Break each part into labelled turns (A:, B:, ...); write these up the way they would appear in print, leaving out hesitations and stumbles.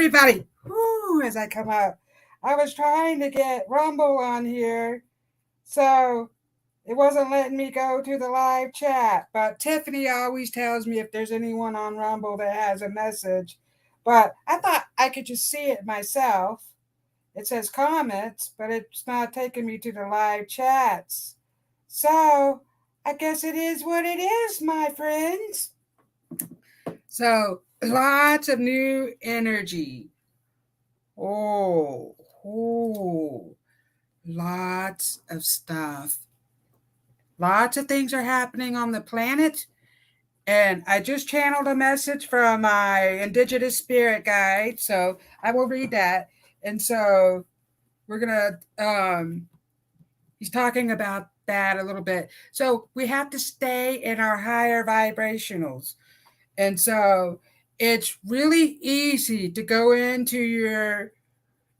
A: everybody. Whoo, as I come up. I was trying to get Rumble on here, so it wasn't letting me go to the live chat. But Tiffany always tells me if there's anyone on Rumble that has a message. But I thought I could just see it myself. It says comments, but it's not taking me to the live chats. So I guess it is what it is, my friends. So lots of new energy. Oh, oh, lots of stuff. Lots of things are happening on the planet. And I just channeled a message from my Indigenous Spirit Guide. So I will read that. And so we're going to, he's talking about that a little bit. So we have to stay in our higher vibrationals. And so it's really easy to go into your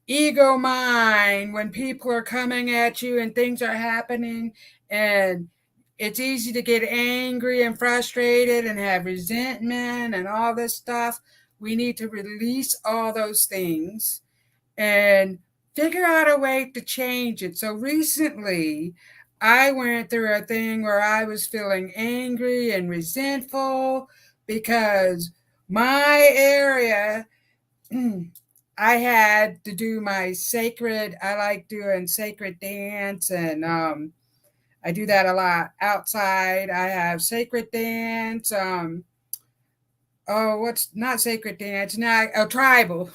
A: ego mind when people are coming at you and things are happening, and it's easy to get angry and frustrated and have resentment and all this stuff. We need to release all those things and figure out a way to change it. So recently I went through a thing where I was feeling angry and resentful because my area I had to do my sacred, I like doing sacred dance, and I do that a lot outside. I have sacred dance. What's not sacred dance? Now, tribal.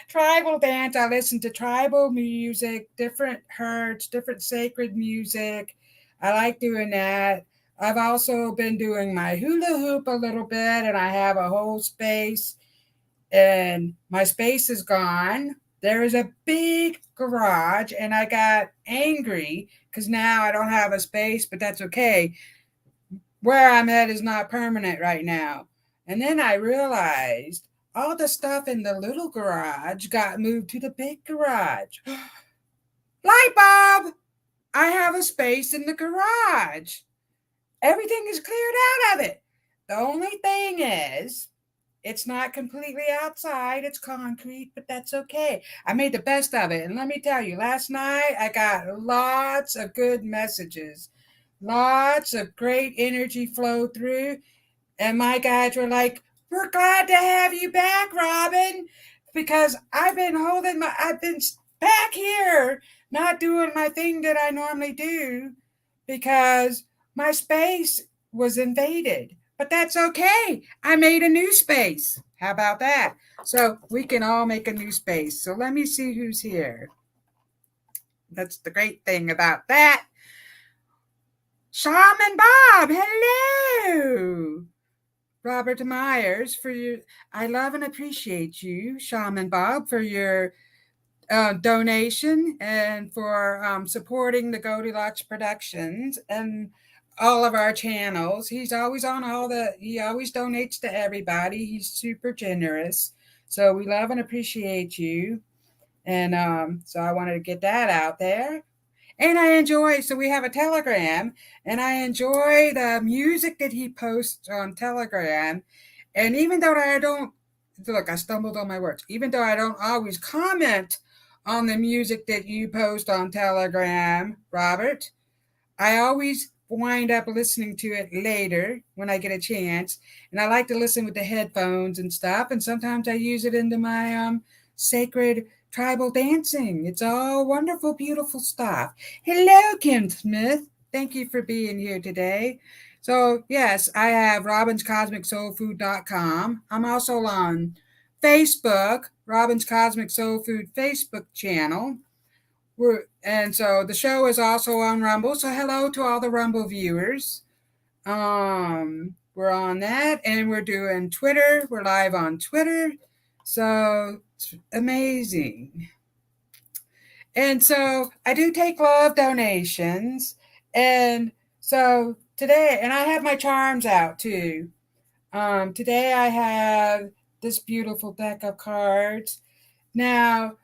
A: Tribal dance. I listen to tribal music, different herds, different sacred music. I like doing that. I've also been doing my hula hoop a little bit, and I have a whole space, and my space is gone. There is a big garage, and I got angry because now I don't have a space, but that's okay. Where I'm at is not permanent right now. And then I realized all the stuff in the little garage got moved to the big garage. Light bulb! I have a space in the garage. Everything is cleared out of it. The only thing is, it's not completely outside. It's concrete, but that's okay. I made the best of it. And let me tell you, last night I got lots of good messages. Lots of great energy flow through. And my guys were like, we're glad to have you back, Robyn, because I've been back here, not doing my thing that I normally do because my space was invaded. But that's okay. I made a new space. How about that? So we can all make a new space. So let me see who's here. That's the great thing about that. Shaman Bob, hello. Robert Myers, I love and appreciate you, Shaman Bob, for your donation and for supporting the Goldylocks Productions and all of our channels. He's always on he always donates to everybody. He's super generous. So we love and appreciate you. And so I wanted to get that out there. And I enjoy, so we have a Telegram, and I enjoy the music that he posts on Telegram. And even though I stumbled on my words, even though I don't always comment on the music that you post on Telegram, Robert, I always wind up listening to it later when I get a chance. And I like to listen with the headphones and stuff. And sometimes I use it into my sacred tribal dancing. It's all wonderful, beautiful stuff. Hello, Kim Smith. Thank you for being here today. So, yes, I have robynscosmicsoulfood.com. I'm also on Facebook, Robyn's Cosmic Soul Food Facebook channel. And so the show is also on Rumble. So hello to all the Rumble viewers. We're on that, and we're doing Twitter. We're live on Twitter. So it's amazing. And so I do take love donations. And so today, and I have my charms out too. Today I have this beautiful deck of cards. Now,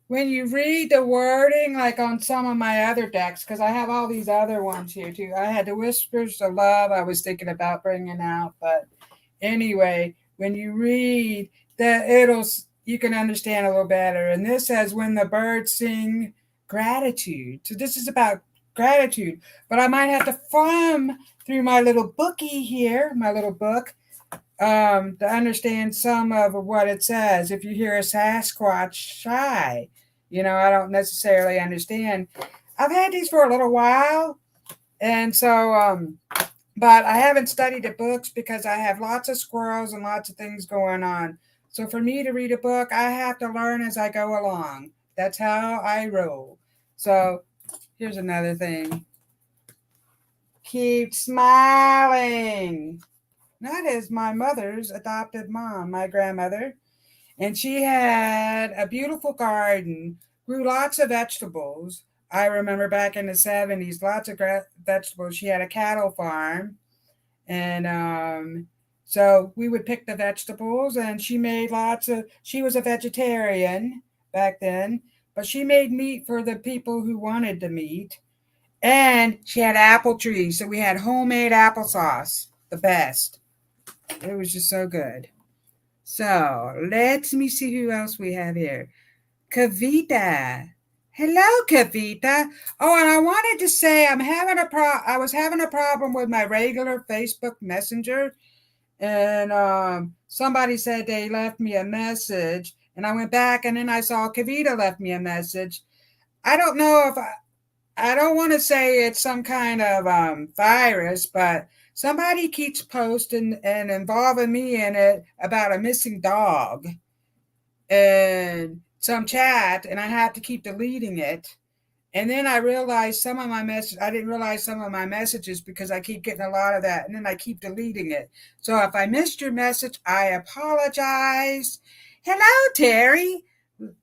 A: when you read the wording, like on some of my other decks, because I have all these other ones here too. I had the Whispers of Love I was thinking about bringing out. But anyway, when you read that you can understand a little better. And this says when the birds sing gratitude. So this is about gratitude. But I might have to thumb through my little bookie here, my little book, to understand some of what it says. If you hear a Sasquatch shy, I don't necessarily understand. I've had these for a little while, and so, but I haven't studied the books because I have lots of squirrels and lots of things going on. So for me to read a book, I have to learn as I go along. That's how I roll. So here's another thing. Keep smiling. That is my mother's adopted mom, my grandmother. And she had a beautiful garden, grew lots of vegetables. I remember back in the 70s, lots of vegetables. She had a cattle farm. And so we would pick the vegetables, and she was a vegetarian back then, but she made meat for the people who wanted the meat. And she had apple trees, so we had homemade applesauce, the best. It was just so good. So let me see who else we have here. Kavita. Hello, Kavita. Oh, and I wanted to say I was having a problem with my regular Facebook Messenger, and somebody said they left me a message, and I went back, and then I saw Kavita left me a message. I don't know if I don't want to say it's some kind of virus, but somebody keeps posting and involving me in it about a missing dog and some chat, and I have to keep deleting it. And then I realized I didn't realize some of my messages because I keep getting a lot of that, and then I keep deleting it. So if I missed your message, I apologize. Hello, Terry.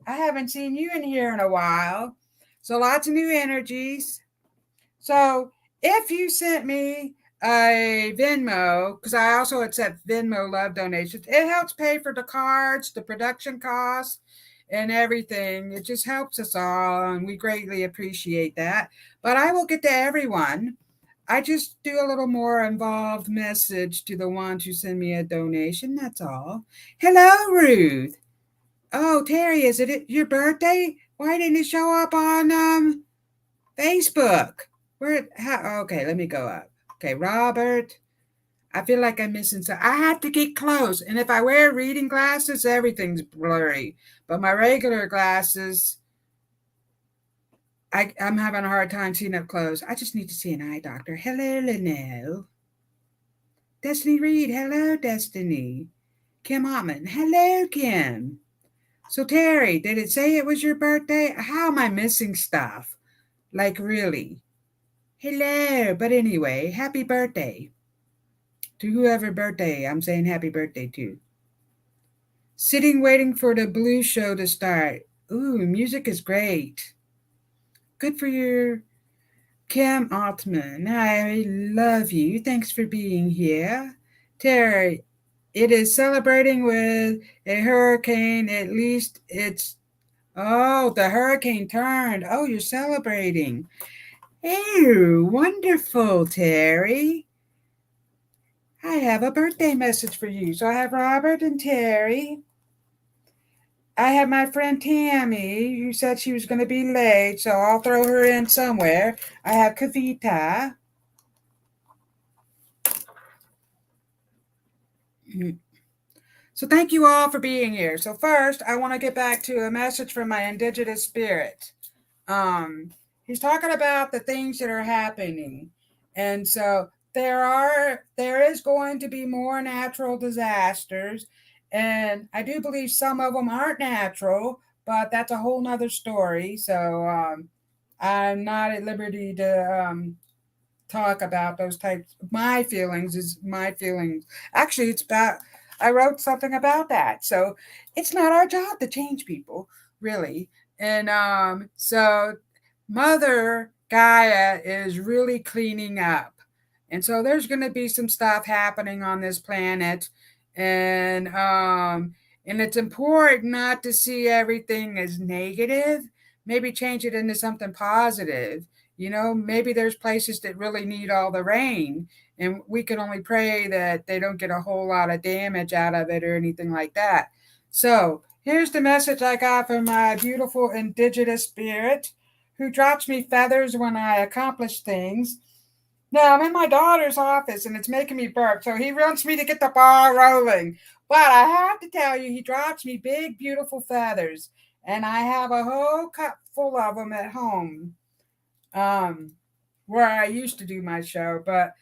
A: I haven't seen you in here in a while. So lots of new energies. So if you sent me a Venmo, because I also accept Venmo love donations, it helps pay for the cards, the production costs, and everything. It just helps us all, and we greatly appreciate that. But I will get to everyone. I just do a little more involved message to the ones who send me a donation. That's all. Hello, Ruth. Oh, Terry, is it your birthday? Why didn't it show up on Facebook? Okay, let me go up. Okay, Robert. I feel like I'm missing something. I have to get close. And if I wear reading glasses, everything's blurry. But my regular glasses, I'm having a hard time seeing up close. I just need to see an eye doctor. Hello, Leno. Destiny Reed. Hello, Destiny. Kim Ottman. Hello, Kim. So, Terry, did it say it was your birthday? How am I missing stuff? Like, really? Hello. But anyway, happy birthday. To whoever birthday, I'm saying happy birthday to. Sitting waiting for the blues show to start. Ooh, music is great. Good for you, Kim Altman. I love you. Thanks for being here. Terry, it is celebrating with a hurricane. At least it's, oh, the hurricane turned. Oh, you're celebrating. Oh, wonderful, Terry. I have a birthday message for you. So I have Robert and Terry. I have my friend Tammy, who said she was going to be late, so I'll throw her in somewhere. I have Kavita. So thank you all for being here. So first, I want to get back to a message from my indigenous spirit. He's talking about the things that are happening. And so there is going to be more natural disasters. And I do believe some of them aren't natural, but that's a whole nother story. So I'm not at liberty to talk about those types. My feelings is my feelings. Actually, I wrote something about that. So it's not our job to change people, really. And so Mother Gaia is really cleaning up. And so there's going to be some stuff happening on this planet. And it's important not to see everything as negative. Maybe change it into something positive. Maybe there's places that really need all the rain, and we can only pray that they don't get a whole lot of damage out of it or anything like that. So, here's the message I got from my beautiful indigenous spirit who drops me feathers when I accomplish things. Now, I'm in my daughter's office and it's making me burp, so he wants me to get the ball rolling. But I have to tell you, he drops me big, beautiful feathers, and I have a whole cup full of them at home, um, where I used to do my show. But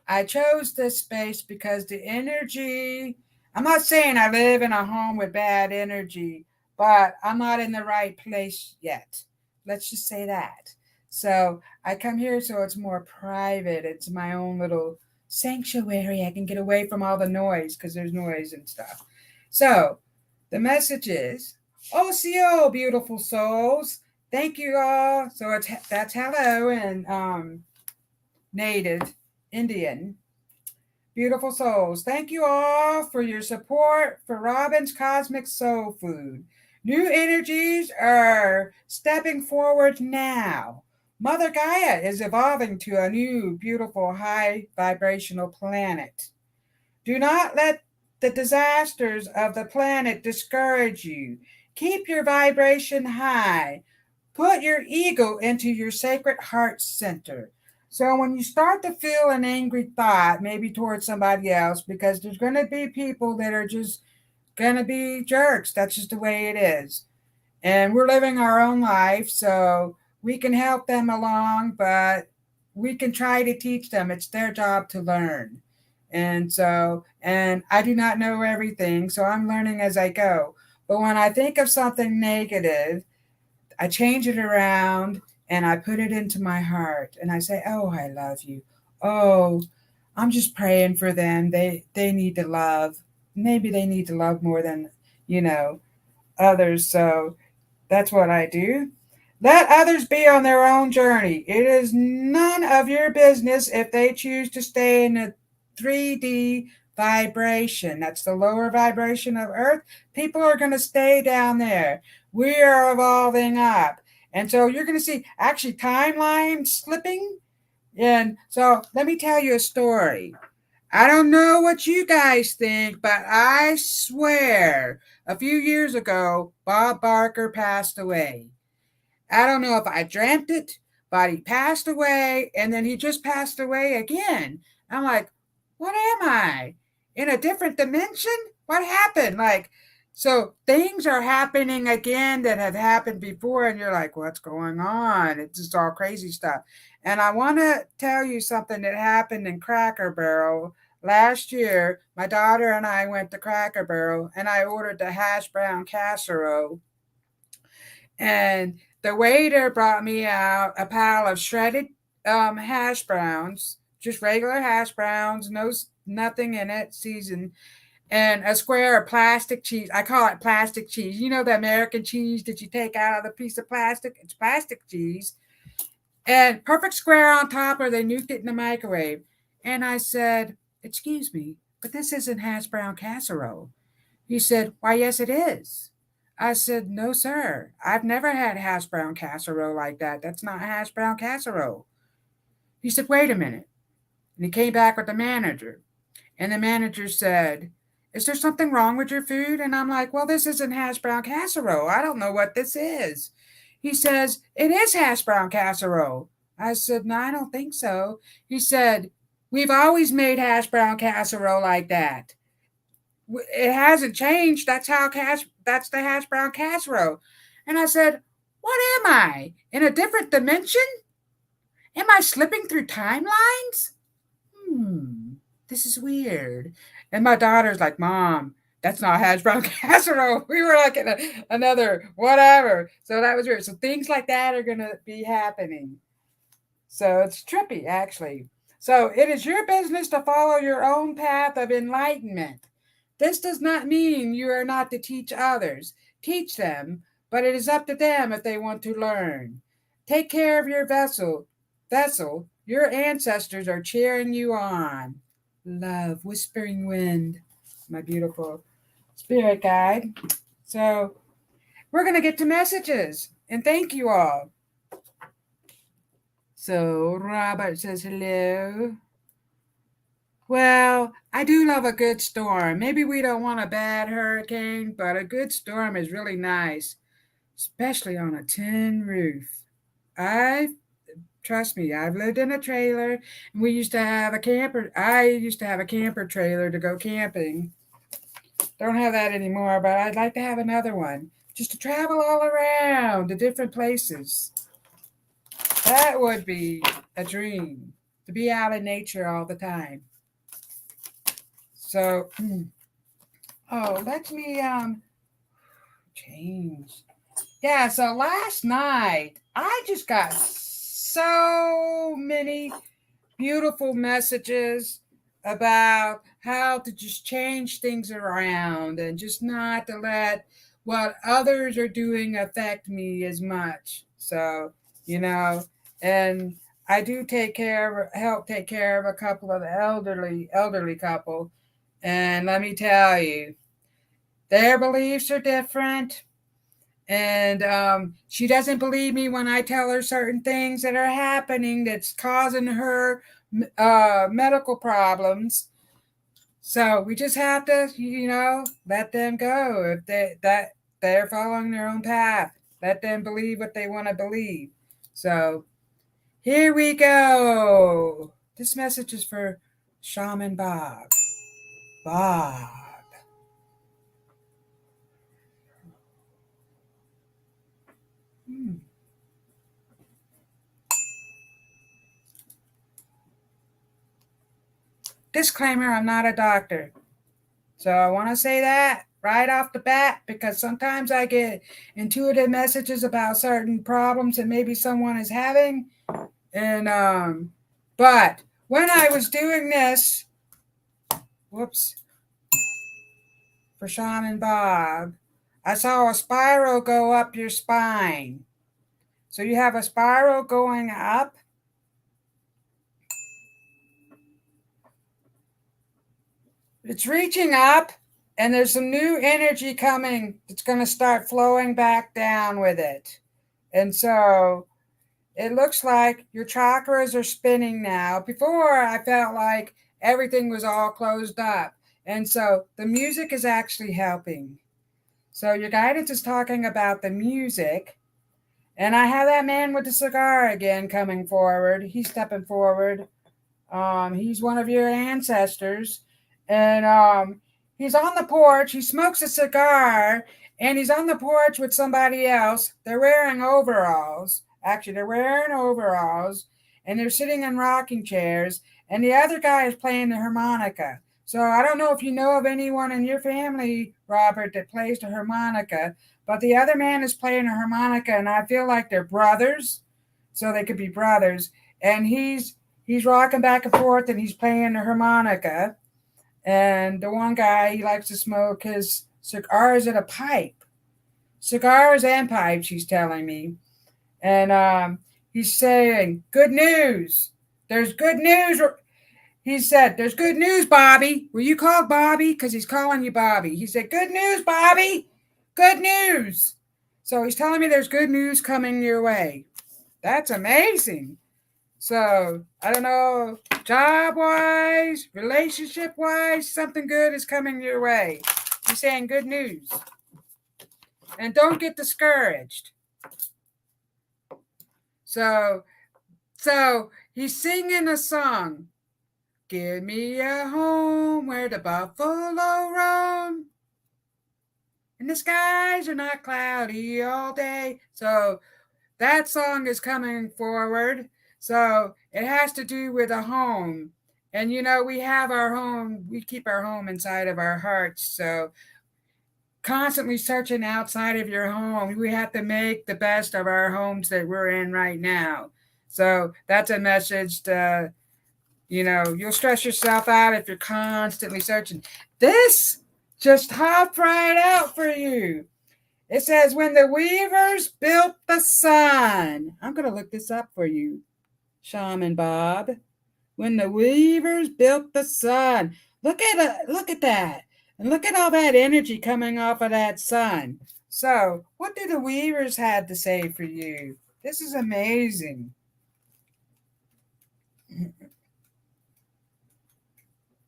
A: I chose this space because the energy, I'm not saying I live in a home with bad energy, but I'm not in the right place yet. Let's just say that. So I come here so it's more private. It's my own little sanctuary. I can get away from all the noise because there's noise and stuff. So the message is, OCO, beautiful souls. Thank you all. So that's hello and native Indian. Beautiful souls. Thank you all for your support for Robyn's Cosmic Soul Food. New energies are stepping forward now. Mother Gaia is evolving to a new, beautiful, high vibrational planet. Do not let the disasters of the planet discourage you. Keep your vibration high. Put your ego into your sacred heart center. So when you start to feel an angry thought, maybe towards somebody else, because there's going to be people that are just going to be jerks. That's just the way it is. And we're living our own life, so we can help them along, but we can try to teach them. It's their job to learn. And I do not know everything, so I'm learning as I go. But when I think of something negative, I change it around and I put it into my heart and I say, "Oh, I love you. Oh, I'm just praying for them. They need to love. Maybe they need to love more than, you know, others." So that's what I do. Let others be on their own journey. It is none of your business if they choose to stay in a 3D vibration. That's the lower vibration of Earth. People are going to stay down there. We are evolving up. And so you're going to see actually timeline slipping. And so let me tell you a story. I don't know what you guys think, but I swear a few years ago, Bob Barker passed away. I don't know if I dreamt it, but he passed away and then he just passed away again. I'm like, what am I? In a different dimension? What happened? So things are happening again that have happened before, and you're like, what's going on? It's just all crazy stuff. And I want to tell you something that happened in Cracker Barrel last year. My daughter and I went to Cracker Barrel and I ordered the hash brown casserole. And the waiter brought me out a pile of shredded hash browns, just regular hash browns, nothing in it, seasoned, and a square of plastic cheese. I call it plastic cheese. You know the American cheese that you take out of the piece of plastic? It's plastic cheese. And perfect square on top, or they nuked it in the microwave. And I said, "Excuse me, but this isn't hash brown casserole." He said, "Why, yes, it is." I said, "No, sir. I've never had hash brown casserole like that. That's not hash brown casserole." He said, "Wait a minute." And he came back with the manager. And the manager said, "Is there something wrong with your food?" And I'm like, "Well, this isn't hash brown casserole. I don't know what this is." He says, "It is hash brown casserole." I said, "No, I don't think so." He said, "We've always made hash brown casserole like that. It hasn't changed. That's the hash brown casserole." And I said, "What am I? In a different dimension? Am I slipping through timelines? This is weird." And my daughter's like, "Mom, that's not hash brown casserole." We were like in another whatever. So that was weird. So things like that are going to be happening. So it's trippy, actually. So it is your business to follow your own path of enlightenment. This does not mean you are not to teach others. Teach them, but it is up to them if they want to learn. Take care of your vessel. Your ancestors are cheering you on. Love, whispering wind, my beautiful spirit guide. So we're going to get to messages, and thank you all. So Robert says hello. Well, I do love a good storm. Maybe we don't want a bad hurricane, but a good storm is really nice, especially on a tin roof. I Trust me, I've lived in a trailer, and we used to have a camper. I used to have a camper trailer to go camping. Don't have that anymore, but I'd like to have another one just to travel all around to different places. That would be a dream, to be out in nature all the time. So, let me change. Yeah, so last night I just got so many beautiful messages about how to just change things around and just not to let what others are doing affect me as much. So, you know, and I do help take care of a couple of elderly couple. And let me tell you, their beliefs are different. And she doesn't believe me when I tell her certain things that are happening that's causing her medical problems. So we just have to, let them go. If they're following their own path, let them believe what they want to believe. So here we go. This message is for Shaman Bob. Bob. Disclaimer, I'm not a doctor. So I want to say that right off the bat because sometimes I get intuitive messages about certain problems that maybe someone is having. And but when I was doing this, whoops, for Sean and Bob, I saw a spiral go up your spine. So you have a spiral going up. It's reaching up, and there's some new energy coming that's going to start flowing back down with it. And so it looks like your chakras are spinning now. Before, I felt like everything was all closed up. And so the music is actually helping. So your guidance is talking about the music. And I have that man with the cigar again coming forward. He's stepping forward. He's one of your ancestors, and he's on the porch. He smokes a cigar, and he's on the porch with somebody else. They're wearing overalls. Actually, they're wearing overalls, and they're sitting in rocking chairs. And the other guy is playing the harmonica. So I don't know if you know of anyone in your family, Robert, that plays the harmonica, but the other man is playing a harmonica, and I feel like they're brothers, so they could be brothers. And he's rocking back and forth and he's playing the harmonica. And the one guy, he likes to smoke his cigars at a pipe. Cigars and pipes, he's telling me. And he's saying, good news. There's good news. He said, there's good news, Bobby. Were you called Bobby? Because he's calling you Bobby. He said, good news, Bobby. Good news. So he's telling me there's good news coming your way. That's amazing. So I don't know, job wise, relationship wise, something good is coming your way. He's saying good news. And don't get discouraged. So he's singing a song. Give me a home where the buffalo roam. And the skies are not cloudy all day. So that song is coming forward. So it has to do with a home. And we have our home, we keep our home inside of our hearts. So constantly searching outside of your home, we have to make the best of our homes that we're in right now. So that's a message to, you'll stress yourself out if you're constantly searching. This just hopped right out for you. It says, when the weavers built the sun. I'm going to look this up for you, Shaman Bob. When the weavers built the sun. Look at that. And look at all that energy coming off of that sun. So, what do the weavers have to say for you? This is amazing.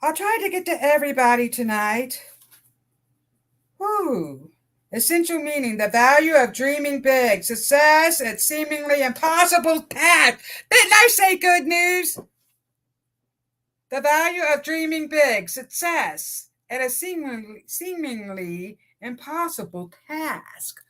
A: I'll try to get to everybody tonight. Whew. Essential meaning, the value of dreaming big, success at seemingly impossible tasks. Didn't I say good news? The value of dreaming big, success at a seemingly impossible task.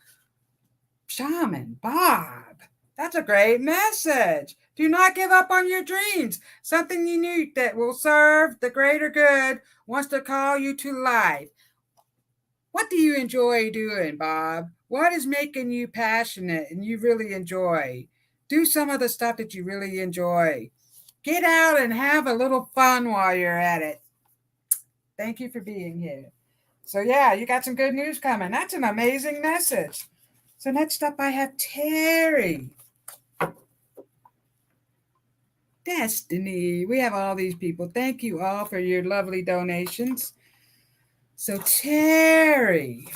A: Shaman Bob, that's a great message. Do not give up on your dreams. Something unique that will serve the greater good wants to call you to life. What do you enjoy doing, Bob? What is making you passionate and you really enjoy? Do some of the stuff that you really enjoy. Get out and have a little fun while you're at it. Thank you for being here. So, yeah, you got some good news coming. That's an amazing message. So, next up, I have Terry. Destiny. We have all these people. Thank you all for your lovely donations. So, Terry,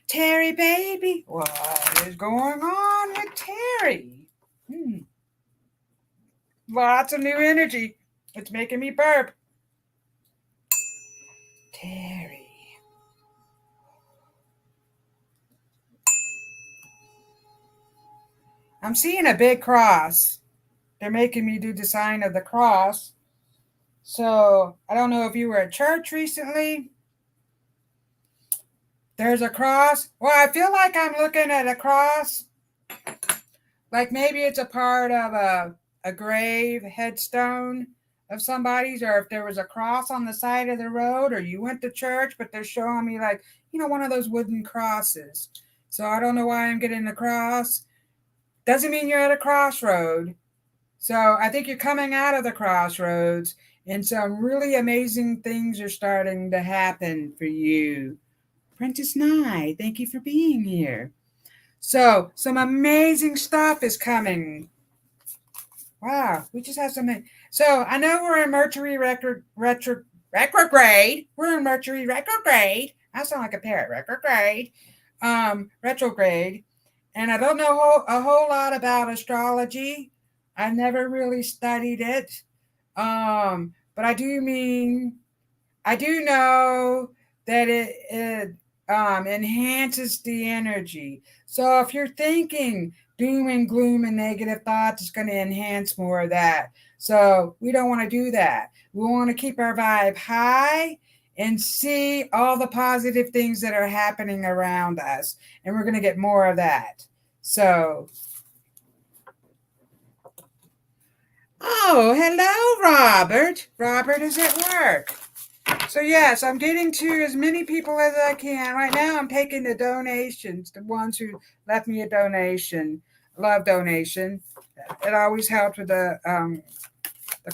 A: baby, what is going on with Terry? Lots of new energy. It's making me burp. Terry. I'm seeing a big cross. They're making me do the sign of the cross. So I don't know if you were at church recently. There's a cross. Well, I feel like I'm looking at a cross. Like maybe it's a part of a grave headstone of somebody's, or if there was a cross on the side of the road, or you went to church, but they're showing me like, one of those wooden crosses. So I don't know why I'm getting a cross. Doesn't mean you're at a crossroad. So I think you're coming out of the crossroads and some really amazing things are starting to happen for you. Prentice Nye, thank you for being here. So some amazing stuff is coming. Wow, we just have some. So I know we're in Mercury retrograde. We're in Mercury retrograde. I sound like a parrot. Retrograde. Retrograde. And I don't know a whole lot about astrology. I never really studied it. But I do know that it enhances the energy. So if you're thinking doom and gloom and negative thoughts, it's going to enhance more of that. So we don't want to do that. We want to keep our vibe high and see all the positive things that are happening around us. And we're going to get more of that. So, oh, hello, Robert. Robert is at work. So, yes, I'm getting to as many people as I can. Right now, I'm taking the donations, the ones who left me a donation. Love donation. It always helps with the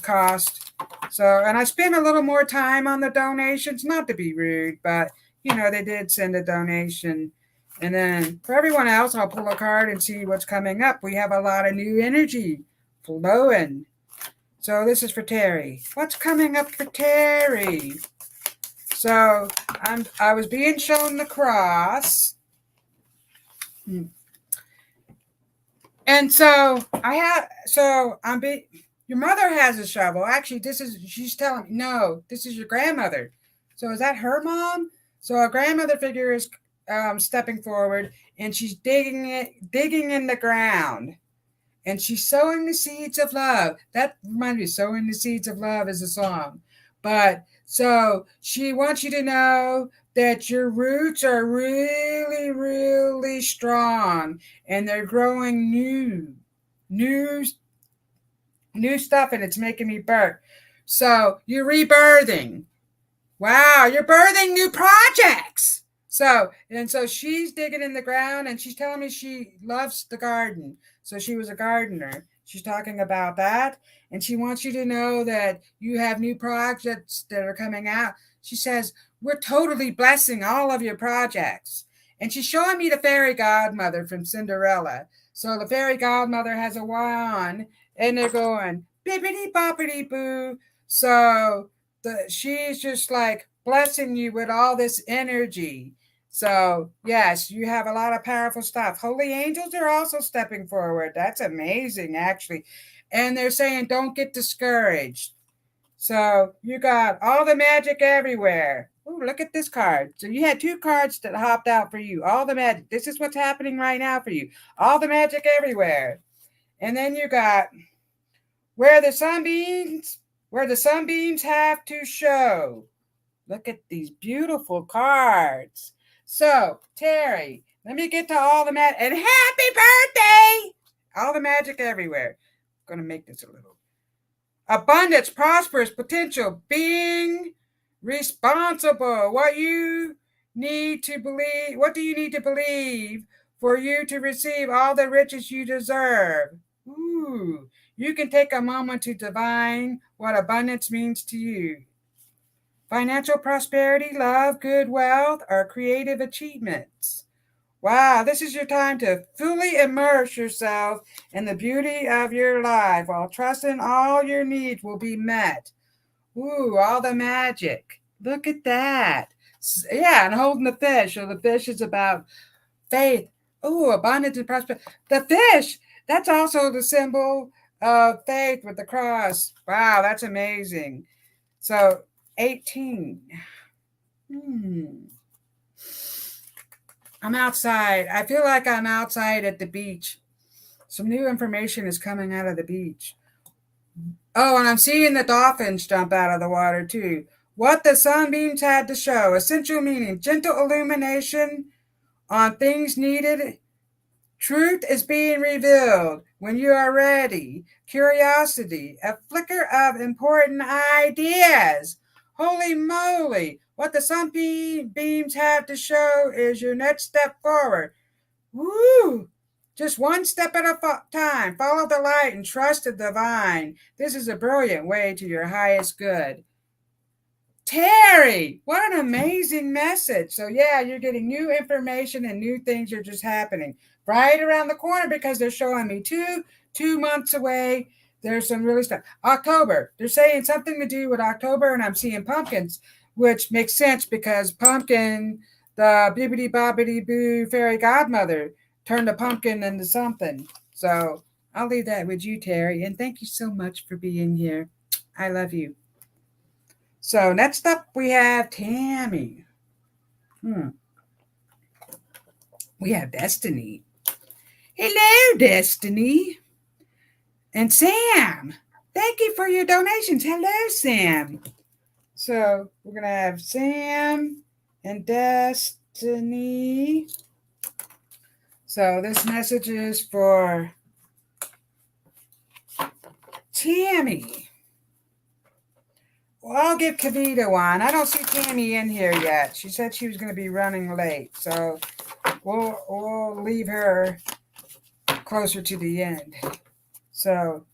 A: cost. So, and I spent a little more time on the donations, not to be rude, but, they did send a donation. And then for everyone else, I'll pull a card and see what's coming up. We have a lot of new energy flowing. So this is for Terry. What's coming up for Terry? So I was being shown the cross. And so your mother has a shovel. Actually, she's telling me, no, this is your grandmother. So is that her mom? So a grandmother figure is stepping forward and she's digging in the ground. And she's sowing the seeds of love. That reminds me, Sowing the Seeds of Love is a song. But so she wants you to know that your roots are really, really strong and they're growing new stuff, and it's making me burp. So you're rebirthing. Wow, you're birthing new projects. So she's digging in the ground and she's telling me she loves the garden. So she was a gardener. She's talking about that. And she wants you to know that you have new projects that are coming out. She says, we're totally blessing all of your projects. And she's showing me the fairy godmother from Cinderella. So the fairy godmother has a wand and they're going, bippity boppity boo. So she's just like blessing you with all this energy. So, yes, you have a lot of powerful stuff. Holy angels are also stepping forward. That's amazing, actually. And they're saying, don't get discouraged. So you got all the magic everywhere. Oh, look at this card. So you had 2 cards that hopped out for you. All the magic. This is what's happening right now for you. All the magic everywhere. And then you got where the sunbeams have to show. Look at these beautiful cards. So, Terry, let me get to all the magic. And happy birthday! All the magic everywhere. I'm going to make this a little. Abundance, prosperous, potential, being responsible. What you need to believe. What do you need to believe for you to receive all the riches you deserve? Ooh, you can take a moment to divine what abundance means to you. Financial prosperity, love, good wealth, or creative achievements. Wow, this is your time to fully immerse yourself in the beauty of your life while trusting all your needs will be met. Ooh, all the magic. Look at that. Yeah, and holding the fish. So the fish is about faith. Ooh, abundance and prosperity. The fish, that's also the symbol of faith with the cross. Wow, that's amazing. So 18. I'm outside. I feel like I'm outside at the beach. Some new information is coming out of the beach. Oh, and I'm seeing the dolphins jump out of the water too. What the sunbeams had to show. Essential meaning, gentle illumination on things needed. Truth is being revealed when you are ready. Curiosity, a flicker of important ideas. Holy moly, what the sunbeams have to show is your next step forward. Woo! Just one step at a time. Follow the light and trust the divine. This is a brilliant way to your highest good. Terry, what an amazing message. So yeah, you're getting new information and new things are just happening right around the corner because they're showing me two months away. There's some really stuff. October, they're saying something to do with October, and I'm seeing pumpkins, which makes sense because pumpkin, the bibbidi bobbidi boo fairy godmother, turned a pumpkin into something. So I'll leave that with you, Terry, and thank you so much for being here. I love you. So next up we have Tammy. We have Destiny. Hello, Destiny. And Sam. Thank you for your donations. Hello, Sam. So we're going to have Sam and Destiny. So this message is for Tammy. Well, I'll give Kavita one. I don't see Tammy in here yet. She said she was going to be running late. So we'll leave her closer to the end. So,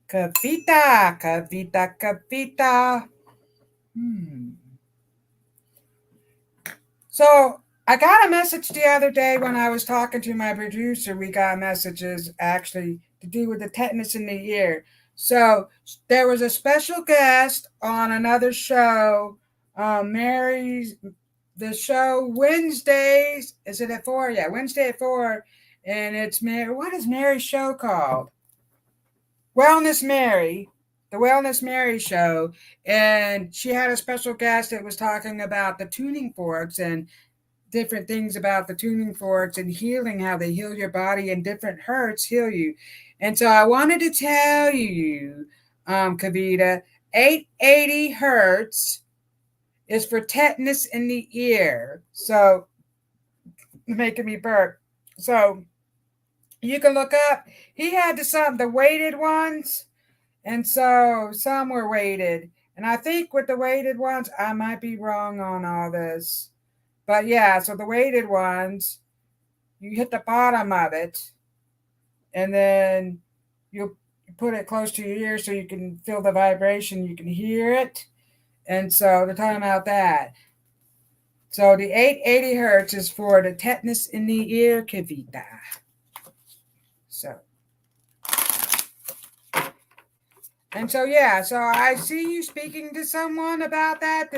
A: Kavita. So, I got a message the other day when I was talking to my producer. We got messages actually to do with the tetanus in the ear. So, there was a special guest on another show, the show Wednesdays. Is it at 4? Yeah, Wednesday at 4. And it's Mary. What is Mary's show called? Wellness Mary. The Wellness Mary show. And she had a special guest that was talking about the tuning forks and different things about the tuning forks and healing, how they heal your body and different hurts heal you. And so I wanted to tell you, Kavita, 880 hertz is for tetanus in the ear. So, making me burp. So, you can look up. He had the weighted ones, and so some were weighted. And I think with the weighted ones, I might be wrong on all this. But yeah, so the weighted ones, you hit the bottom of it, and then you put it close to your ear so you can feel the vibration, you can hear it. And so they're talking about that. So the 880 hertz is for the tetanus in the ear, Kavita. So. And so, yeah, so I see you speaking to someone about that,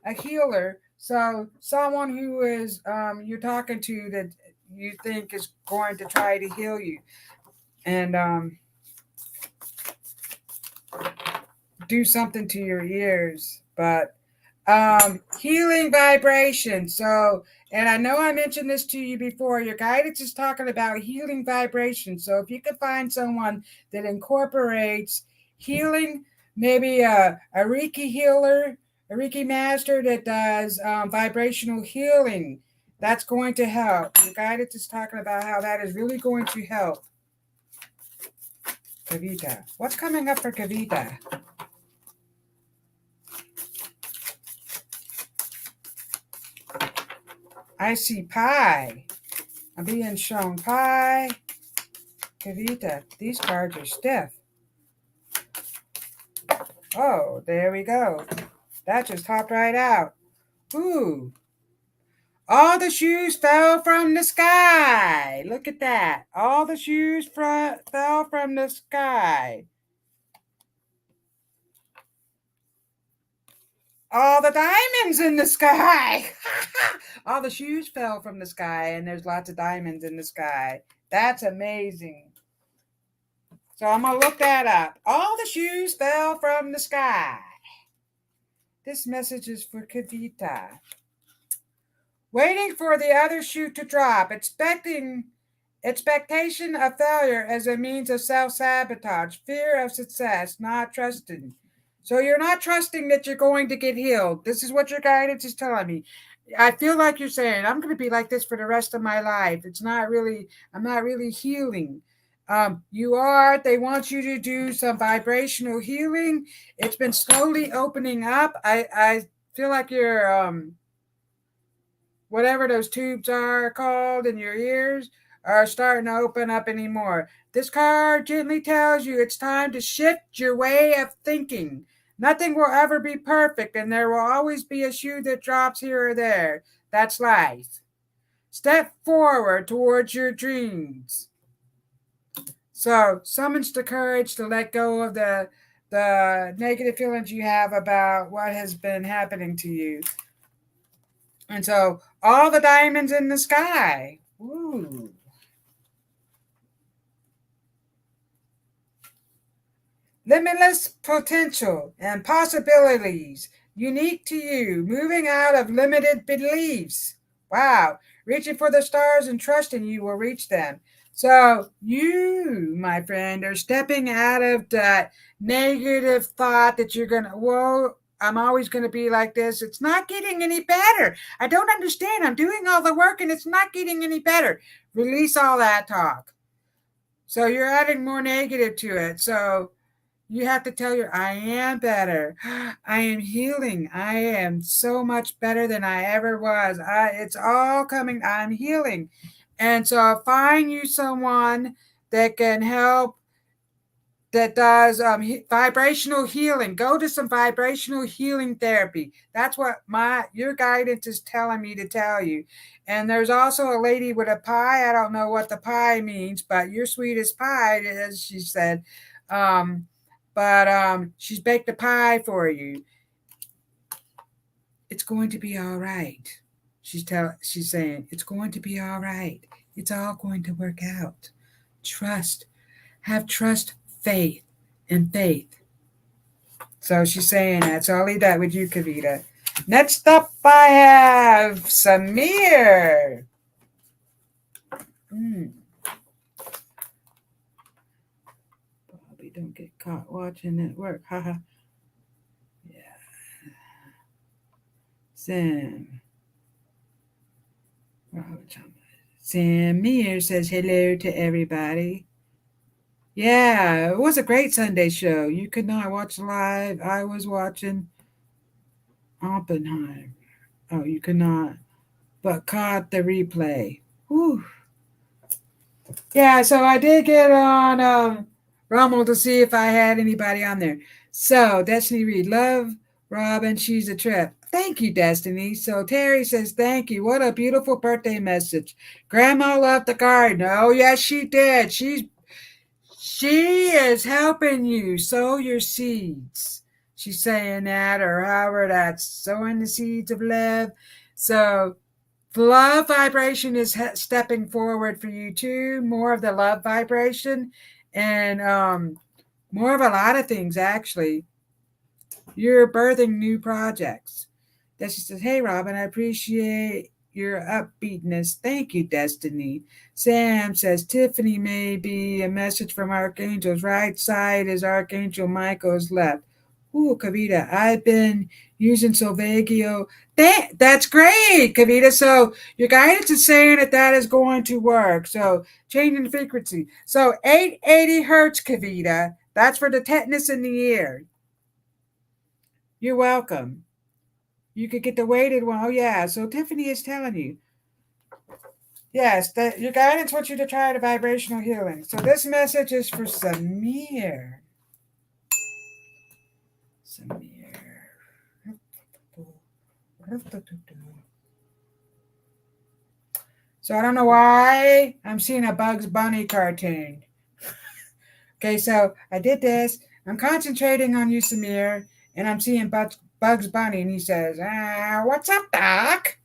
A: a healer. So someone who is you're talking to that you think is going to try to heal you. and do something to your ears. But healing vibration. So, and I know I mentioned this to you before, your guidance is talking about healing vibration. So if you could find someone that incorporates healing, maybe a Reiki healer, a Reiki master that does vibrational healing, that's going to help. Your guidance is talking about how that is really going to help. Kavita. What's coming up for Kavita? I see pie. I'm being shown pie. Kavita, these cards are stiff. Oh, there we go. That just hopped right out. Ooh. All the shoes fell from the sky. Look at that. All the shoes fell from the sky. All the diamonds in the sky. All the shoes fell from the sky, and there's lots of diamonds in the sky. That's amazing. So I'm going to look that up. All the shoes fell from the sky. This message is for Kavita. Waiting for the other shoe to drop, expectation of failure as a means of self-sabotage, fear of success, not trusting. So you're not trusting that you're going to get healed. This is what your guidance is telling me. I feel like you're saying, I'm going to be like this for the rest of my life. I'm not really healing. You are. They want you to do some vibrational healing. It's been slowly opening up. I feel like you're whatever those tubes are called in your ears are starting to open up anymore. This card gently tells you it's time to shift your way of thinking. Nothing will ever be perfect, and there will always be a shoe that drops here or there. That's life. Step forward towards your dreams. So, summons the courage to let go of the negative feelings you have about what has been happening to you. And so, all the diamonds in the sky. Ooh. Limitless potential and possibilities unique to you, moving out of limited beliefs. Wow. Reaching for the stars and trusting you will reach them. So, you, my friend, are stepping out of that negative thought that you're going to, whoa, I'm always going to be like this. It's not getting any better. I don't understand. I'm doing all the work and it's not getting any better. Release all that talk. So, you're adding more negative to it. So, you have to tell your, I am better. I am healing. I am so much better than I ever was. It's all coming. I'm healing. And so find you someone that can help, that does vibrational healing. Go to some vibrational healing therapy. That's what your guidance is telling me to tell you. And there's also a lady with a pie. I don't know what the pie means, but your sweetest pie, as she said. But she's baked a pie for you. It's going to be all right. She's saying it's going to be all right. It's all going to work out. Trust. Have trust, faith, and faith. So she's saying that. So I'll leave that with you, Kavita. Next up, I have Samir. Probably don't get caught watching it work. Haha. Yeah. Samir says hello to everybody. Yeah, it was a great Sunday show. You could not watch live. I was watching Oppenheimer. Oh, you could not, but caught the replay. Whew. Yeah, so I did get on Rumble to see if I had anybody on there. So Destiny Reed, love Robyn, she's a trip. Thank you, Destiny. So Terry says, thank you. What a beautiful birthday message. Grandma loved the garden. Oh, yes, she did. She is helping you sow your seeds. She's saying that, or however that's sowing the seeds of love. So the love vibration is stepping forward for you too. More of the love vibration. and more of a lot of things actually. You're birthing new projects. Then she says, "Hey, Robyn, I appreciate your upbeatness. Thank you, Destiny." Sam says, "Tiffany may be a message from Archangel's right side as Archangel Michael's left." Ooh, Kavita, I've been using Solvagio. That's great, Kavita. So your guidance is saying that is going to work. So changing the frequency. So 880 hertz, Kavita. That's for the tetanus in the ear. You're welcome. You could get the weighted one. Oh, yeah. So Tiffany is telling you. Yes, that your guidance wants you to try the vibrational healing. So this message is for Samir. Samir. So I don't know why I'm seeing a Bugs Bunny cartoon. Okay, so I did this. I'm concentrating on you, Samir, and I'm seeing Bugs Bunny, and he says, "What's up, Doc?"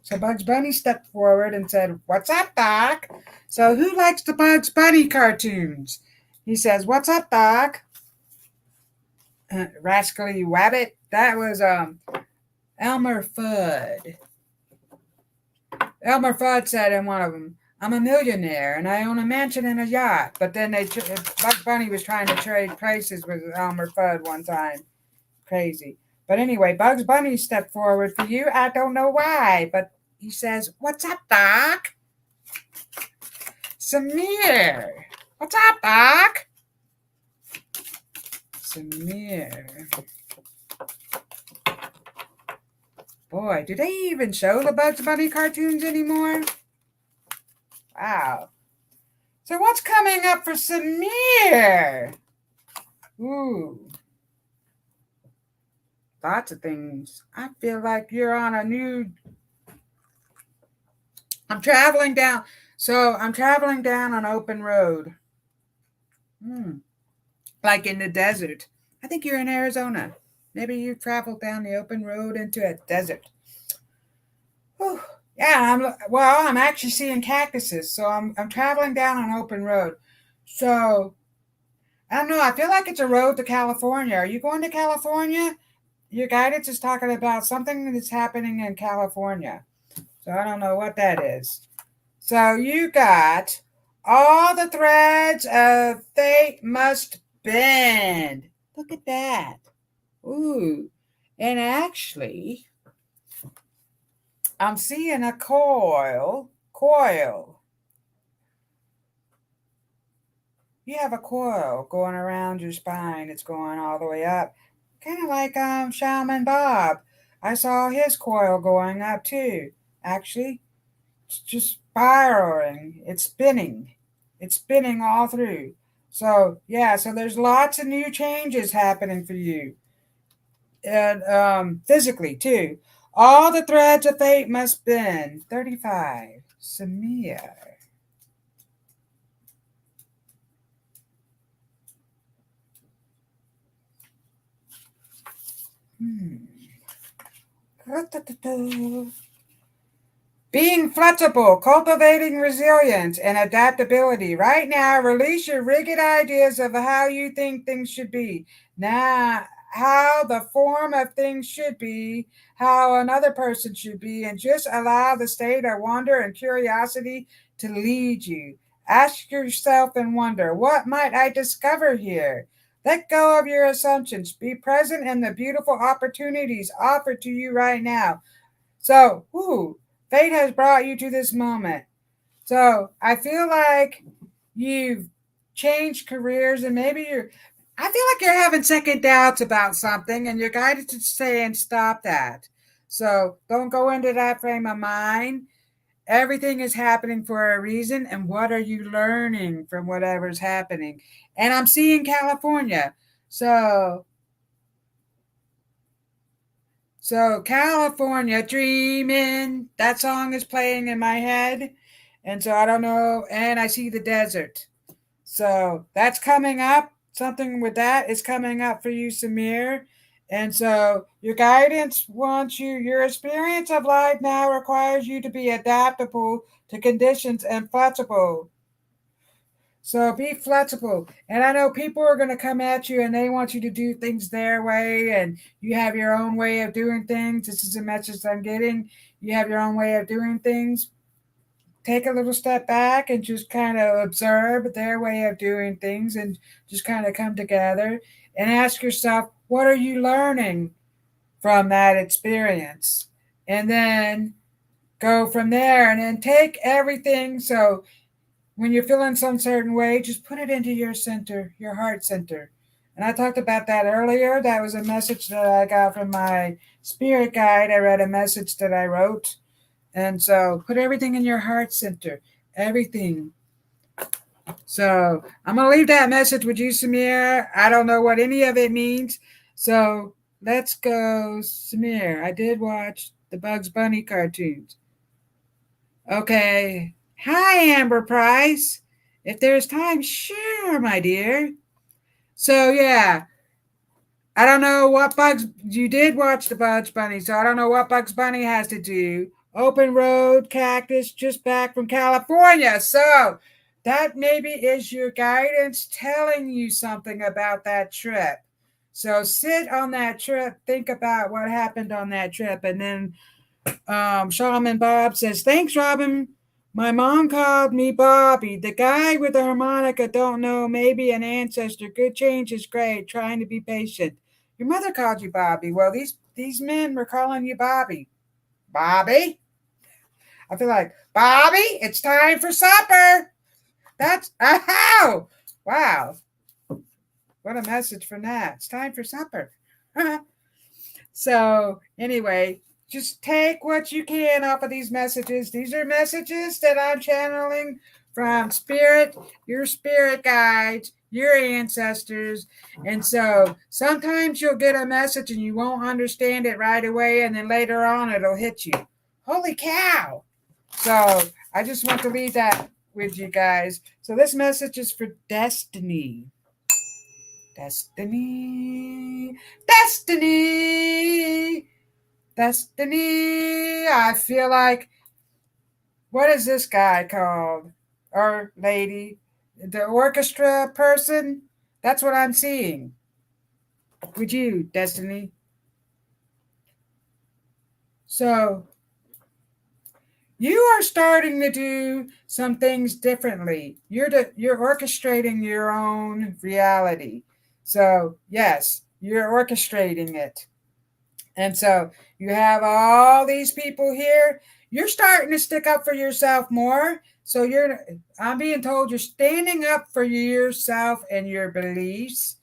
A: So Bugs Bunny stepped forward and said, "What's up, Doc?" So who likes the Bugs Bunny cartoons? He says, "What's up, Doc?" Rascally Wabbit. That was Elmer Fudd. Elmer Fudd said in one of them, "I'm a millionaire and I own a mansion and a yacht." But then Bugs Bunny was trying to trade places with Elmer Fudd one time. Crazy. But anyway, Bugs Bunny stepped forward for you. I don't know why, but he says, "What's up, Doc?" Samir. What's up, Doc? Samir. Boy, do they even show the Bugs Bunny cartoons anymore? Wow. So what's coming up for Samir? Ooh. Lots of things. I feel like you're on a new... I'm traveling down an open road. Like in the desert. I think you're in Arizona. Maybe you traveled down the open road into a desert. Whew. Yeah, I'm actually seeing cactuses, so I'm traveling down an open road. So I don't know. I feel like it's a road to California. Are you going to California? Your guidance is talking about something that's happening in California. So I don't know what that is. So you got all the threads of fate must bend. Look at that. Ooh. And actually, I'm seeing a coil. You have a coil going around your spine. It's going all the way up. Kind of like Shaman Bob. I saw his coil going up too. Actually, it's just spiraling. It's spinning. It's spinning all through. So yeah, so there's lots of new changes happening for you. And physically too. All the threads of fate must bend. 35. Samia. Being flexible, cultivating resilience and adaptability. Right now, release your rigid ideas of how you think things should be. Now, how the form of things should be, how another person should be, and just allow the state of wonder and curiosity to lead you. Ask yourself and wonder, what might I discover here? Let go of your assumptions. Be present in the beautiful opportunities offered to you right now. So, fate has brought you to this moment. So I feel like you've changed careers and maybe I feel like you're having second doubts about something and you're guided to say and stop that. So don't go into that frame of mind. Everything is happening for a reason. And what are you learning from whatever's happening? And I'm seeing California. So California Dreaming, that song is playing in my head. And so I don't know. And I see the desert. So that's coming up. Something with that is coming up for you, Samir. And so your guidance wants your experience of life now requires you to be adaptable to conditions and flexible. So be flexible. And I know people are going to come at you and they want you to do things their way, and you have your own way of doing things. This is a message I'm getting. You have your own way of doing things. Take a little step back and just kind of observe their way of doing things and just kind of come together and ask yourself, what are you learning from that experience? And then go from there and then take everything. So when you're feeling some certain way, just put it into your center, your heart center. And I talked about that earlier. That was a message that I got from my spirit guide. I read a message that I wrote. And so put everything in your heart center, everything. So I'm going to leave that message with you, Samir. I don't know what any of it means. So let's go, Samir. I did watch the Bugs Bunny cartoons. Okay. Hi, Amber Price. If there's time, sure, my dear. So, yeah, I don't know what Bugs, you did watch the Bugs Bunny, so I don't know what Bugs Bunny has to do. Open road, cactus, just back from California. So, that maybe is your guidance telling you something about that trip. So, sit on that trip, think about what happened on that trip, and then Shaman Bob says, thanks, Robyn. My mom called me Bobby. The guy with the harmonica don't know, maybe an ancestor. Good change is great. Trying to be patient. Your mother called you Bobby. Well, these men were calling you Bobby. Bobby? I feel like, Bobby, it's time for supper. That's, ow! Wow. What a message from that. It's time for supper. So, anyway, just take what you can off of these messages. These are messages that I'm channeling from spirit, your spirit guides, your ancestors. And so sometimes you'll get a message and you won't understand it right away, and then later on it'll hit you. Holy cow. So I just want to leave that with you guys. So this message is for Destiny. Destiny, Destiny, Destiny. I feel like, what is this guy called? Or lady? The orchestra person? That's what I'm seeing. With you, Destiny. So, you are starting to do some things differently. You're orchestrating your own reality. So, yes, you're orchestrating it. And so you have all these people here. You're starting to stick up for yourself more. So I'm being told you're standing up for yourself and your beliefs.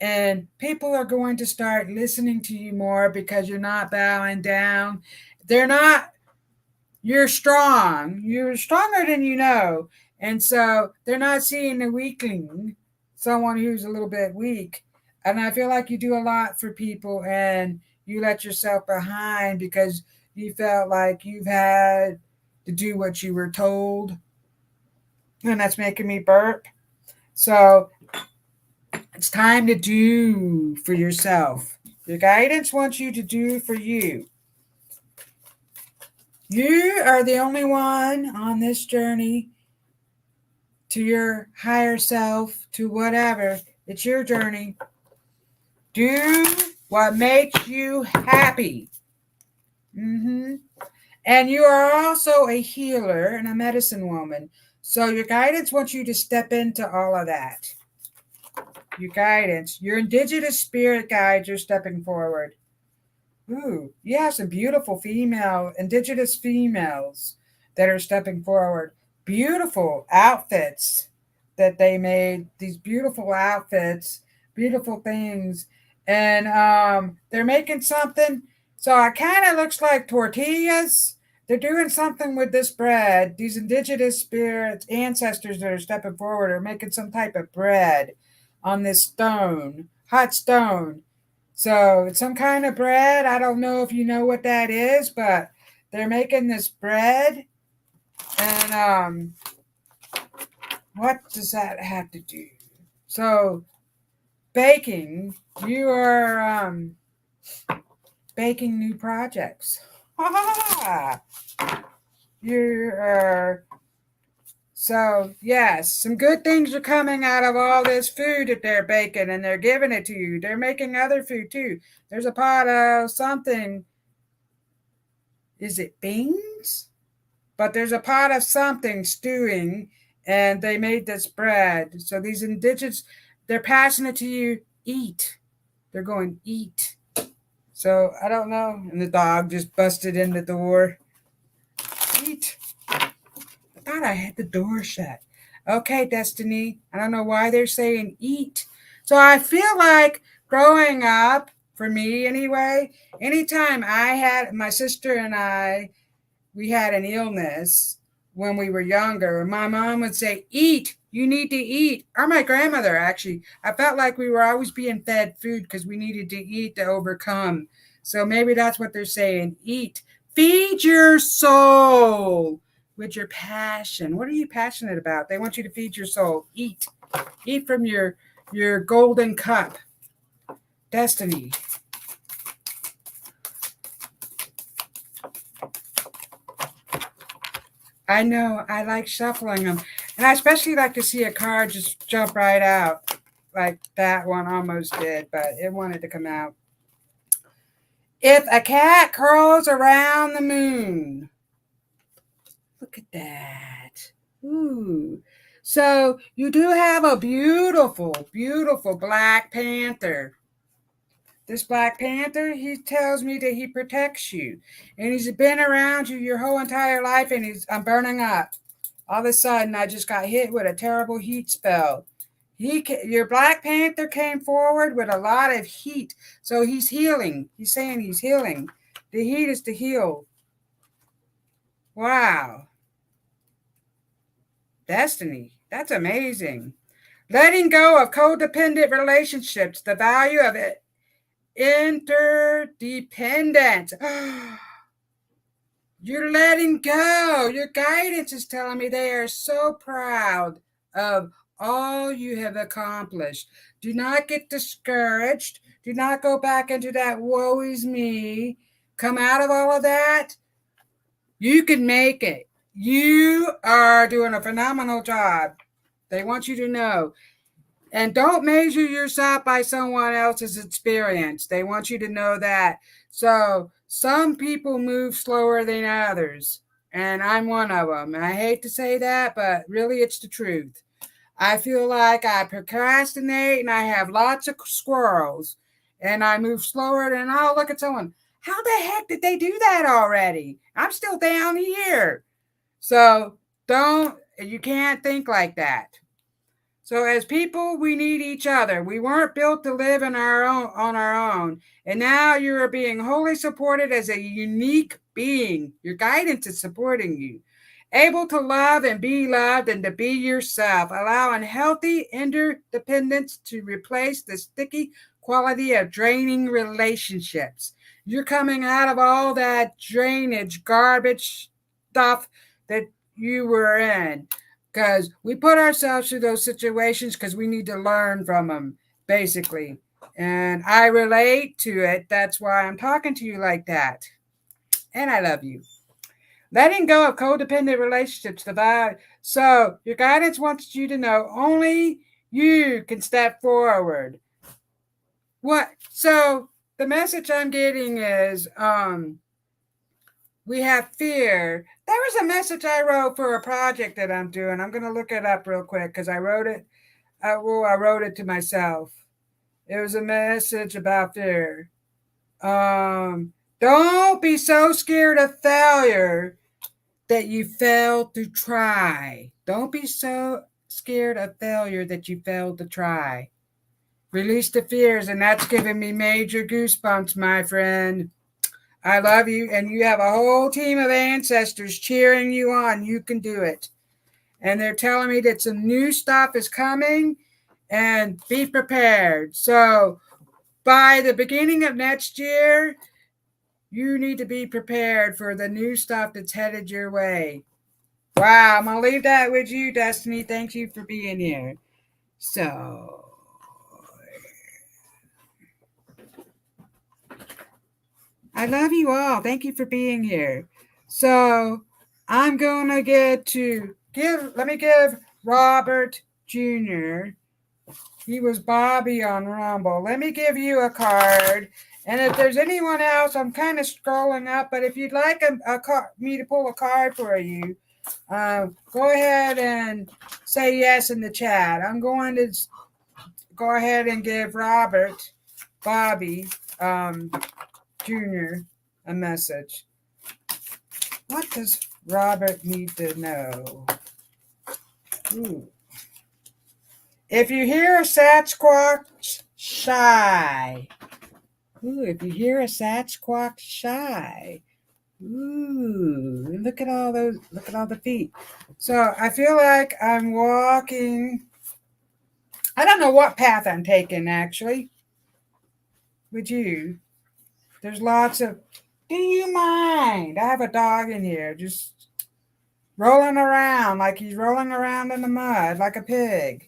A: And people are going to start listening to you more because you're not bowing down. They're not, you're strong. You're stronger than you know. And so they're not seeing a weakling, someone who's a little bit weak. And I feel like you do a lot for people, and you let yourself behind because you felt like you've had to do what you were told. And that's making me burp. So it's time to do for yourself. Your guidance wants you to do for you. You are the only one on this journey to your higher self, to whatever. It's your journey. Do what makes you happy. And you are also a healer and a medicine woman. So your guidance wants you to step into all of that. Your guidance, your indigenous spirit guides are stepping forward. Ooh, you have some beautiful indigenous females that are stepping forward. Beautiful outfits that they made, these beautiful outfits, beautiful things. And they're making something. So it kind of looks like tortillas. They're doing something with this bread. These indigenous spirits, ancestors that are stepping forward are making some type of bread on this stone, hot stone. So it's some kind of bread. I don't know if you know what that is, but they're making this bread. And what does that have to do? So baking, you are baking new projects. You are So, yes, some good things are coming out of all this food that they're baking and they're giving it to you. They're making other food too. There's a pot of something. Is it beans? But there's a pot of something stewing and they made this bread. So these indigenous, they're passing it to you. Eat. They're going, eat. So I don't know. And the dog just busted in the door. Eat. I thought I had the door shut. Okay, Destiny. I don't know why they're saying eat. So I feel like growing up, for me anyway, anytime I had my sister and we had an illness when we were younger, my mom would say, eat, you need to eat. Or my grandmother, actually. I felt like we were always being fed food because we needed to eat to overcome. So maybe that's what they're saying, eat. Feed your soul with your passion. What are you passionate about? They want you to feed your soul. Eat. Eat from your golden cup. Destiny. I know. I like shuffling them. And I especially like to see a card just jump right out. Like that one almost did, but it wanted to come out. If a cat curls around the moon. Look at that. Ooh. So you do have a beautiful, beautiful Black Panther. This Black Panther, he tells me that he protects you. And he's been around you your whole entire life, and I'm burning up. All of a sudden, I just got hit with a terrible heat spell. Your Black Panther came forward with a lot of heat. So he's healing. He's saying he's healing. The heat is to heal. Wow. Destiny. That's amazing. Letting go of codependent relationships, the value of it. Interdependence. You're letting go. Your guidance is telling me they are so proud of all you have accomplished. Do not get discouraged. Do not go back into that woe is me. Come out of all of that. You can make it. You are doing a phenomenal job. They want you to know. And don't measure yourself by someone else's experience. They want you to know that. So some people move slower than others, and I'm one of them. And I hate to say that, but really it's the truth. I feel like I procrastinate and I have lots of squirrels, and I move slower than I'll look at someone. How the heck did they do that already? I'm still down here. So you can't think like that. So as people, we need each other. We weren't built to live on our own. And now you are being wholly supported as a unique being. Your guidance is supporting you. Able to love and be loved and to be yourself, allowing healthy interdependence to replace the sticky quality of draining relationships. You're coming out of all that drainage, garbage stuff that you were in. Because we put ourselves through those situations because we need to learn from them, basically. And I relate to it. That's why I'm talking to you like that. And I love you. Letting go of codependent relationships, So your guidance wants you to know only you can step forward. What? So the message I'm getting is we have fear. There was a message I wrote for a project that I'm doing. I'm going to look it up real quick because I wrote it. I wrote it to myself. It was a message about fear. Don't be so scared of failure that you fail to try. Don't be so scared of failure that you failed to try. Release the fears, and that's giving me major goosebumps, my friend. I love you, and you have a whole team of ancestors cheering you on. You can do it. And they're telling me that some new stuff is coming, and be prepared. So by the beginning of next year, you need to be prepared for the new stuff that's headed your way. Wow, I'm going to leave that with you, Destiny. Thank you for being here. So I love you all. Thank you for being here. So I'm going to get to Let me give Robert Jr. He was Bobby on Rumble. Let me give you a card. And if there's anyone else, I'm kind of scrolling up, but if you'd like me to pull a card for you, go ahead and say yes in the chat. I'm going to go ahead and give Robert Bobby Jr. a message. What does Robert need to know? Ooh. If you hear a Sasquatch, shy. Ooh, if you hear a Sasquatch, shy. Ooh, look at all the feet. So I feel like I'm walking. I don't know what path I'm taking, actually. Would you? There's lots of. Do you mind? I have a dog in here just rolling around like he's rolling around in the mud like a pig.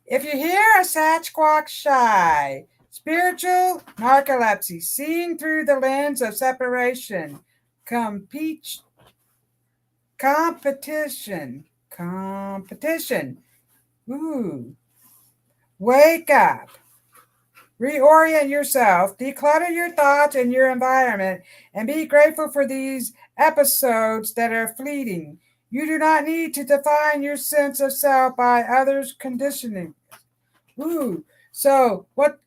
A: If you hear a Sasquatch shy, spiritual narcolepsy, seeing through the lens of separation, competition. Ooh. Wake up. Reorient yourself, declutter your thoughts and your environment, and be grateful for these episodes that are fleeting. You do not need to define your sense of self by others' conditioning. Ooh, so what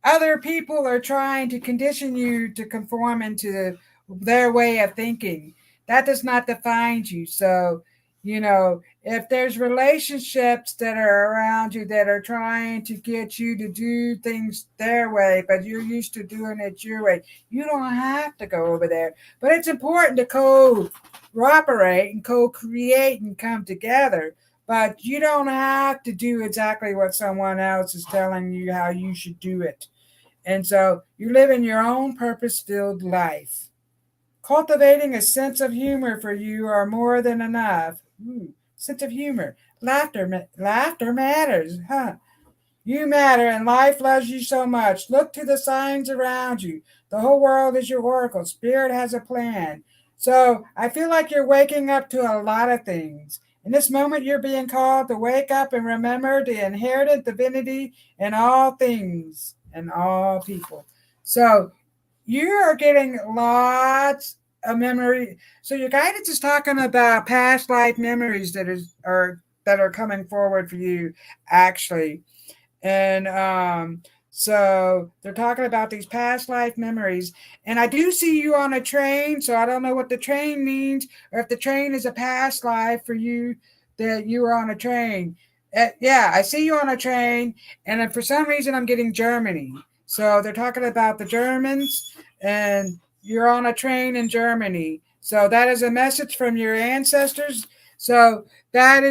A: other people are trying to condition you to conform into their way of thinking, that does not define you. So, if there's relationships that are around you that are trying to get you to do things their way, but you're used to doing it your way, you don't have to go over there. But it's important to cooperate and co-create and come together. But you don't have to do exactly what someone else is telling you how you should do it. And so you live in your own purpose-filled life. Cultivating a sense of humor for you are more than enough. Ooh, sense of humor. Laughter matters, huh? You matter and life loves you so much. Look to the signs around you. The whole world is your oracle. Spirit has a plan. So I feel like you're waking up to a lot of things. In this moment, you're being called to wake up and remember the inherited divinity in all things and all people. So you are getting lots of memory. So your guidance is talking about past life memories that are coming forward for you, actually. And so they're talking about these past life memories. And I do see you on a train, so I don't know what the train means or if the train is a past life for you that you were on a train. Yeah, I see you on a train, and then for some reason I'm getting Germany. So they're talking about the Germans, and you're on a train in Germany. So that is a message from your ancestors. So they're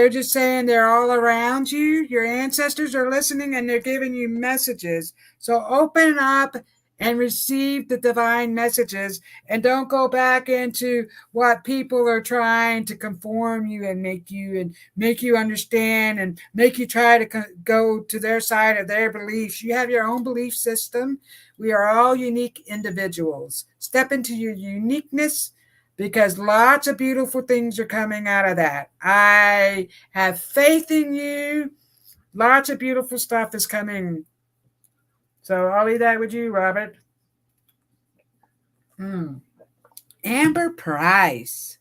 A: just saying they're all around you. Your ancestors are listening and they're giving you messages. So open up and receive the divine messages and don't go back into what people are trying to conform you and make you understand and make you try to go to their side of their beliefs. You have your own belief system. We are all unique individuals. Step into your uniqueness, because lots of beautiful things are coming out of that. I have faith in you. Lots of beautiful stuff is coming. So I'll leave that with you, Robert. Amber Price.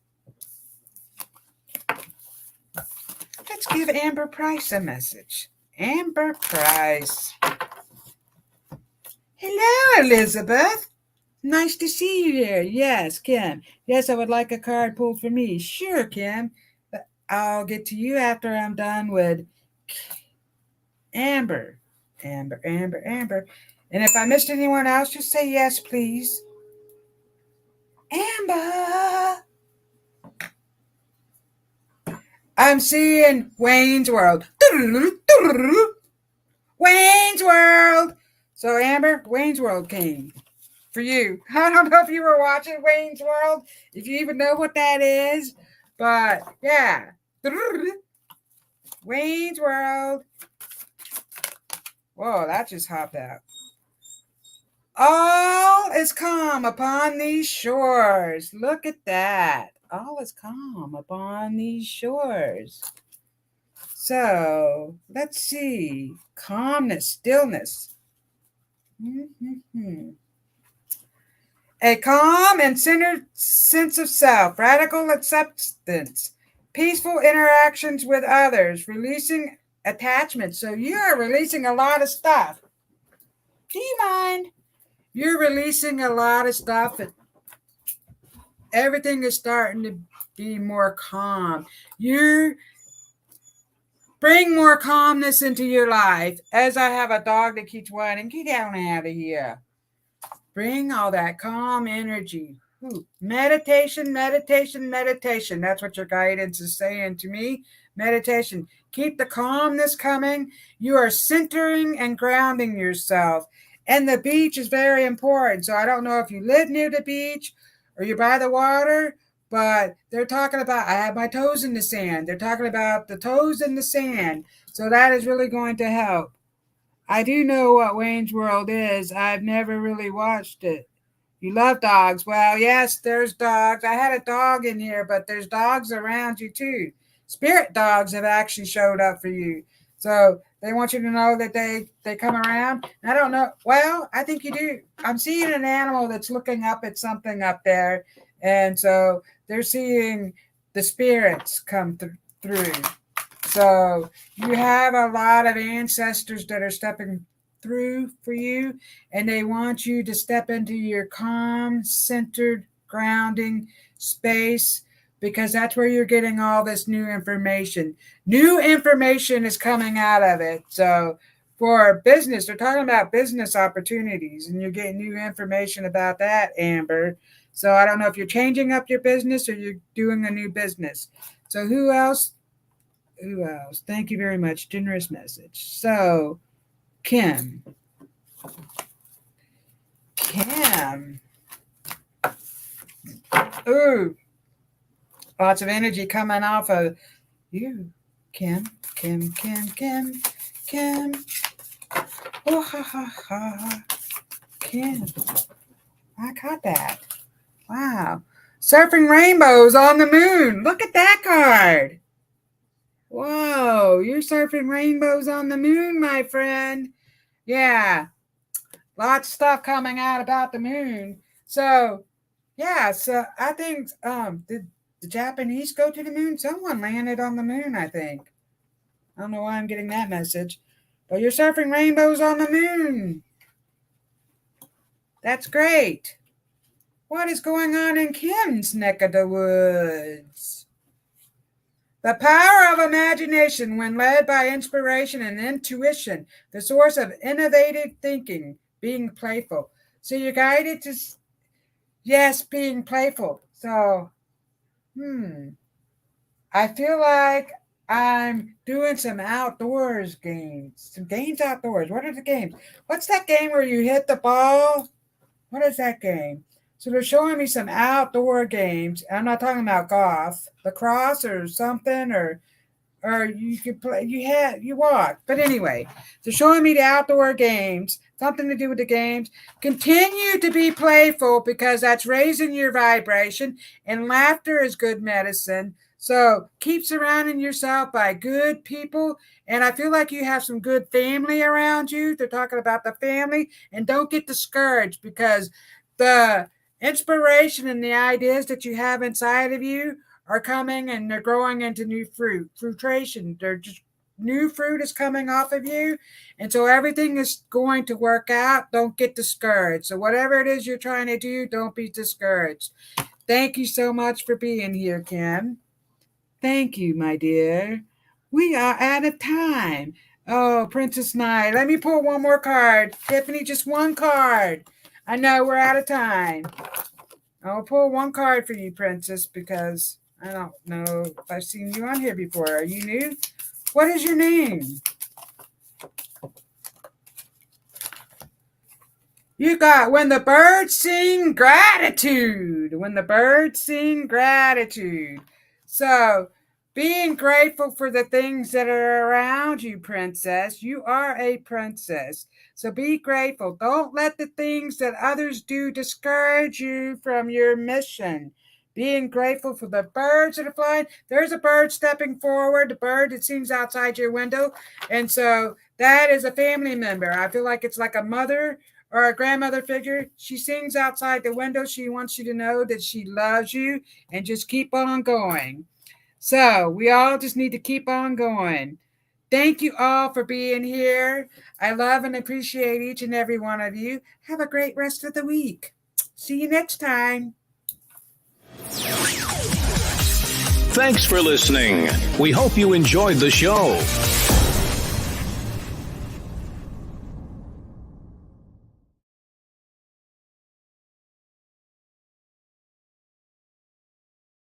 A: Let's give Amber Price a message. Amber Price. Hello, Elizabeth. Nice to see you here. Yes, Kim. Yes, I would like a card pulled for me. Sure, Kim. I'll get to you after I'm done with Amber. Amber. And if I missed anyone else, just say yes, please. Amber. I'm seeing Wayne's World. Wayne's World. So, Amber, Wayne's World came for you. I don't know if you were watching Wayne's World, if you even know what that is, but yeah. Wayne's World. Whoa, that just hopped out. All is calm upon these shores. Look at that. all is calm upon these shores. So let's see. Calmness, stillness. Mm-hmm. A calm and centered sense of self, radical acceptance, peaceful interactions with others, releasing attachment. So you are releasing a lot of stuff. Do you mind? You're releasing a lot of stuff. Everything is starting to be more calm. You bring more calmness into your life. As I have a dog that keeps whining, get down out of here. Bring all that calm energy. Ooh. Meditation, meditation, meditation. That's what your guidance is saying to me. Meditation. Keep the calmness coming. You are centering and grounding yourself. And the beach is very important. So I don't know if you live near the beach or you're by the water, but they're talking about, I have my toes in the sand. They're talking about the toes in the sand. So that is really going to help. I do know what Wayne's World is. I've never really watched it. You love dogs. Well, yes, there's dogs. I had a dog in here, but there's dogs around you too. Spirit dogs have actually showed up for you. So they want you to know that they come around. I don't know. Well, I think you do. I'm seeing an animal that's looking up at something up there. And so they're seeing the spirits come through. So you have a lot of ancestors that are stepping through for you, and they want you to step into your calm, centered, grounding space because that's where you're getting all this new information. New information is coming out of it. So for business, they're talking about business opportunities, and you're getting new information about that, Amber. So I don't know if you're changing up your business or you're doing a new business. So who else? Who else? Thank you very much. Generous message. So, Kim. Kim. Ooh, lots of energy coming off of you. Kim. Kim, Kim, Kim, Kim. Oh, ha, ha, ha. Kim. I got that. Wow. Surfing rainbows on the moon. Look at that card. Whoa, you're surfing rainbows on the moon, my friend. Yeah, lots of stuff coming out about the moon. So, yeah, so I think did the Japanese go to the moon? Someone landed on the moon, I think. I don't know why I'm getting that message. But you're surfing rainbows on the moon. That's great. What is going on in Kim's neck of the woods? The power of imagination when led by inspiration and intuition, the source of innovative thinking, being playful. So you're guided to, yes, being playful. So, I feel like I'm doing some outdoors games, some games outdoors. What are the games? What's that game where you hit the ball? What is that game? So they're showing me some outdoor games. I'm not talking about golf, lacrosse or something, or you could play. You walk. But anyway, they're showing me the outdoor games. Something to do with the games. Continue to be playful because that's raising your vibration, and laughter is good medicine. So keep surrounding yourself by good people. And I feel like you have some good family around you. They're talking about the family. And don't get discouraged because the inspiration and the ideas that you have inside of you are coming and they're growing into new fruit. Fruitration. They're just new fruit is coming off of you. And so everything is going to work out. Don't get discouraged. So whatever it is you're trying to do, don't be discouraged. Thank you so much for being here, Kim. Thank you, my dear. We are out of time. Oh, Princess Night. Let me pull one more card. Tiffany, just one card. I know we're out of time. I'll pull one card for you, Princess, because I don't know if I've seen you on here before. Are you new? What is your name? You got When the Birds Sing Gratitude. When the Birds Sing Gratitude. So, being grateful for the things that are around you, princess. You are a princess. So be grateful. Don't let the things that others do discourage you from your mission. being grateful for the birds that are flying. There's a bird stepping forward, the bird that seems outside your window. And so that is a family member. I feel like it's like a mother or a grandmother figure. She sings outside the window. She wants you to know that she loves you and just keep on going. So we all just need to keep on going. Thank you all for being here. I love and appreciate each and every one of you. Have a great rest of the week. See you next time.
B: Thanks for listening. We hope you enjoyed the show.